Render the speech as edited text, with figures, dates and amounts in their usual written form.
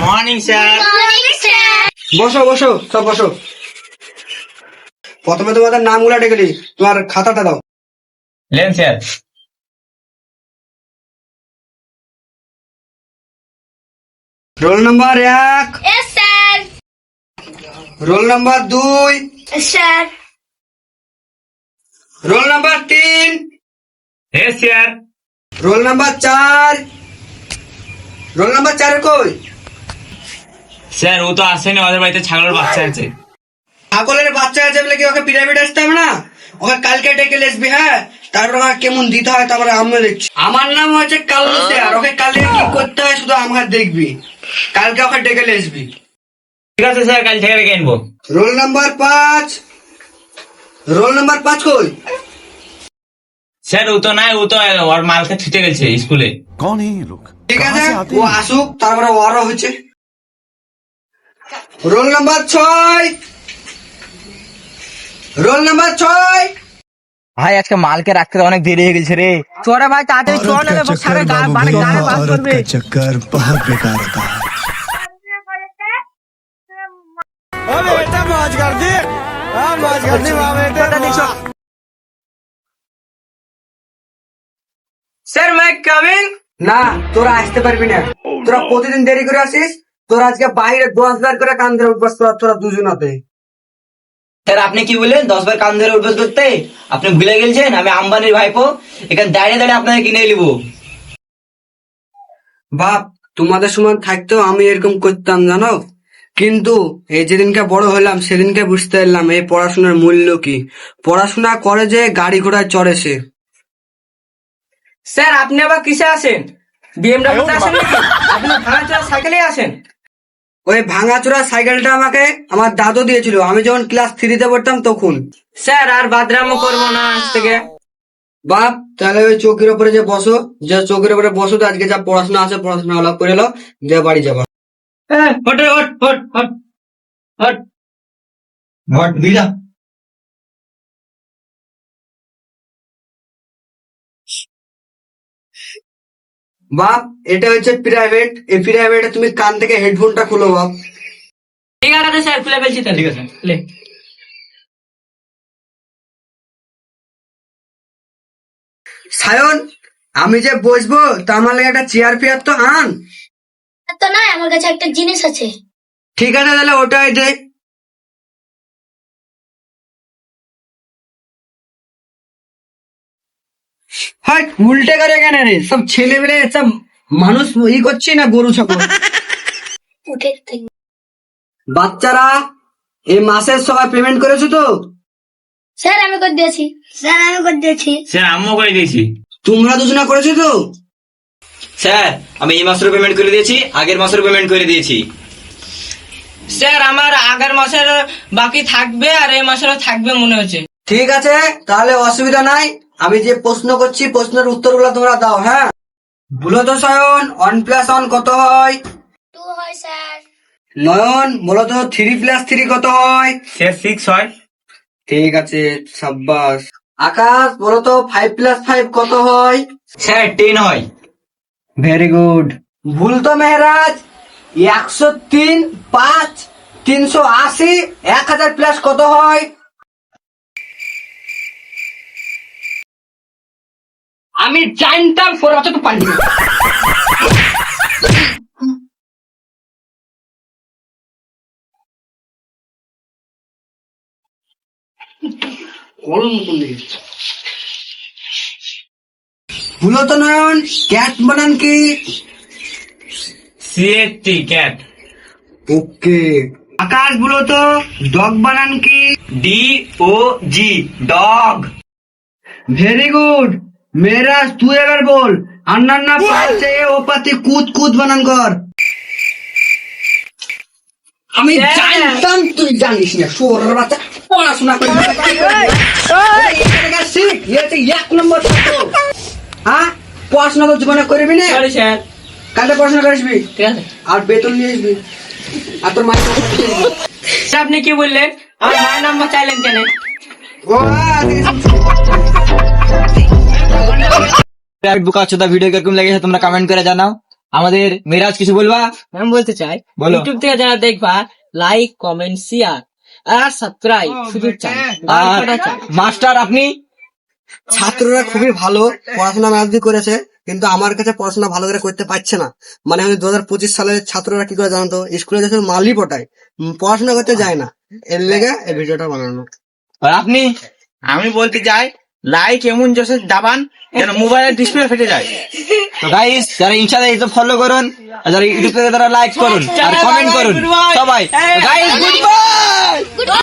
Morning sir. বসো বসো, সব বসো। প্রথমে তোমাদের নামগুলো ডেকে নি, তোমার খাতাটা দাও। Lane sir. Roll number 1, Yes, sir. Roll number 2, Yes, sir. Roll number 3, হ্যাঁ sir. Roll number 4। Roll number 4 কই? স্যার ও তো আসেনি, ওদের বাড়িতে ছাগলের বাচ্চা আছে। ছাগলের বাচ্চা আছে বলে কি ওকে পিরামিড আসতে হবে না? ওকে কালকে ডেকে লেসবি, হ্যাঁ? তারপর ওকে কেমন দিতে হয় তারপরে আমি দেখছি। আমার নাম হচ্ছে কাল্লু স্যার, ওকে কালকে কি করতে হয় শুধু আমাকে দেখবি। কালকে ওকে ডেকে লেসবি। ঠিক আছে স্যার, কাল থেকে রেখে আনবো। রোল নাম্বার 5, রোল নাম্বার 5 কই? স্যার ও তো নাই, ও তো ওর মালকে ছুটে গেছে স্কুলে। कौन है ये लोग? ঠিক कहाँ আছে, से आते ও हैं? আসুক তারপরে ওরও হচ্ছে। Roll number 6, roll number 6। ভাই আজকে মালকে রাখতে অনেক দেরি হয়ে গেছে রে। চরে ভাই তাড়াতাড়ি চল, না রে সারে গানে বাস করবে। चक्कर बहुत बेकार होता है। Sir my coming. না, তোরা আসতে পারবি না। তোরা প্রতিদিন দেরি করে আসিস। তোরা আজকে বাইরে 10 বার করে কান ধরে উঠবাস, তোরা দুজনাতে। স্যার আপনি কি বললেন 10 বার কান ধরে উঠবস করতে? আপনি ভুলে গেছেন আমি আম্বানির ভাইপো, এখানে দাঁড়িয়ে দাঁড়িয়ে আপনাকে কিনে নিব। বাপ, তোমাদের সময় থাকতেও আমি এরকম করতাম জানো, কিন্তু এই যেদিনকে বড় হলাম সেদিনকে বুঝতে পারলাম এই পড়াশোনার মূল্য কি। পড়াশোনা করে যে গাড়ি ঘোড়ায় চড়েছে। স্যার আপনি আবার কিসে আসেন? বিএমডব্লিউ তে আসেন নাকি? আপনি ভাড়া সাইকেলে আসেন? ওই ভাঙাচোরা সাইকেলটা আমাকে আমার দাদু দিয়েছিল আমি যখন ক্লাস 3-তে পড়তাম তখন। স্যার আর বাদরামো করবো না আজ থেকে। বাপ, তাহলে ওই চৌকির উপরে যে বসো, যে চৌকির উপরে বসো, তো আজকে যা পড়াশোনা আছে পড়াশোনা আলাপ করে এলো, দিয়ে বাড়ি যাবা। Hot hot hot hot hot ঘট বিড়া। বাপ, এটা হচ্ছে প্রাইভেট। এই প্রাইভেটে তুমি কান থেকে হেডফোনটা খুলো বাপ। ঠিক আছে স্যার, খুলে ফেলছি তাহলে। ঠিক আছে লে। সায়ন, আমি যে বসবো তা আমার লাগে একটা চেয়ার ফেয়ার তো আন। তো না, আমার কাছে একটা জিনিস আছে। ঠিক আছে, তাহলে ওটাই দে। হাট, উল্টে করে কেন রে? সব ছেলে মেয়ে সব মানুষ ই করছি না গরু ছাগল। উঠে থেকে বাচ্চারা, এই মাসের সবাই পেমেন্ট করেছো তো? স্যার আমি করে দিয়েছি। স্যার আমি করে দিয়েছি। স্যার আমিও করে দিয়েছি। তোমরা দুজনা করেছো তো? স্যার আমি এই মাসেরও পেমেন্ট করে দিয়েছি, আগের মাসেরও পেমেন্ট করে দিয়েছি। স্যার আমার আগের মাসের বাকি থাকবে আর এই মাসেরও থাকবে মনে হচ্ছে। ঠিক আছে, তাহলে অসুবিধা নাই। আমি যে প্রশ্ন করছি প্রশ্নের উত্তরগুলো তোমরা দাও, হ্যাঁ? বলো তো সায়ন, 1+1 কত হয়? 2 হয় স্যার। নয়ন, বলো তো 3+3 কত হয়? স্যার 6 হয়। ঠিক আছে, সাব্বাস। আকাশ, বলো তো 5+5 কত হয়? স্যার 10 হয়। Very good. ভুল তো মেহরাজ। 103, 5, 380, 1000 প্লাস কত হয়? আমি জানতাম ফোর অত তো পারবি না। ভুলো তো নয়ন, ক্যাট বানান কি? CAT cat. ওকে। আকাশ, বলো তো ডগ বানান কি? DOG dog. Very good. Mehraj, তুই এবার বল। আন্নার না পাচ্ছে ও পাতি কুদ কুদ বানান কর। আমি জানতাম তুই জানিস না, শুয়োরের বাচ্চা। পড়াশোনা করে 1 নম্বর ছাত্র। হ্যাঁ, পড়াশোনা তো জীবনে করবি না। Sorry sir. কালকে পড়াশোনা করে আসবি, ঠিক আছে। আর বেতন নিয়ে আসবি, আর তোর মায়ের স্যার আপনি কি বললেন? আমার মায়ের নাম্বার চাইলেন কেন? বোকাচোদা ভিডিও কিরকম লেগেছে তোমরা কমেন্ট করে জানাও। আমাদের মিরাজ কিছু বলবা? আমি বলতে চাই বলো। ইউটিউব থেকে যারা দেখবা লাইক কমেন্ট শেয়ার আর সাবস্ক্রাইব শুধু চাই আর মাস্টার আপনি? ছাত্ররা খুবই ভালো পড়াশোনা ম্যাথ করেছে, কিন্তু আমার কাছে পড়াশোনা ভালো করে করতে পারছে না। মানে আমি 2025 সালের ছাত্ররা কি করে জানতো, স্কুলে যখন মালি পটায়, পড়াশোনা করতে যায় না। এর লেগে এই ভিডিওটা বানানো। আর আপনি? আমি বলতে চাই লাইক এমন জোসে দাবান যেন মোবাইলের ডিসপ্লে ফেটে যায়। তো গাইস যারা ইনস্টাতে এই তো ফলো করুন, আর যারা ইউটিউব থেকে তারা লাইক করুন আর কমেন্ট করুন সবাই। Guys good bye.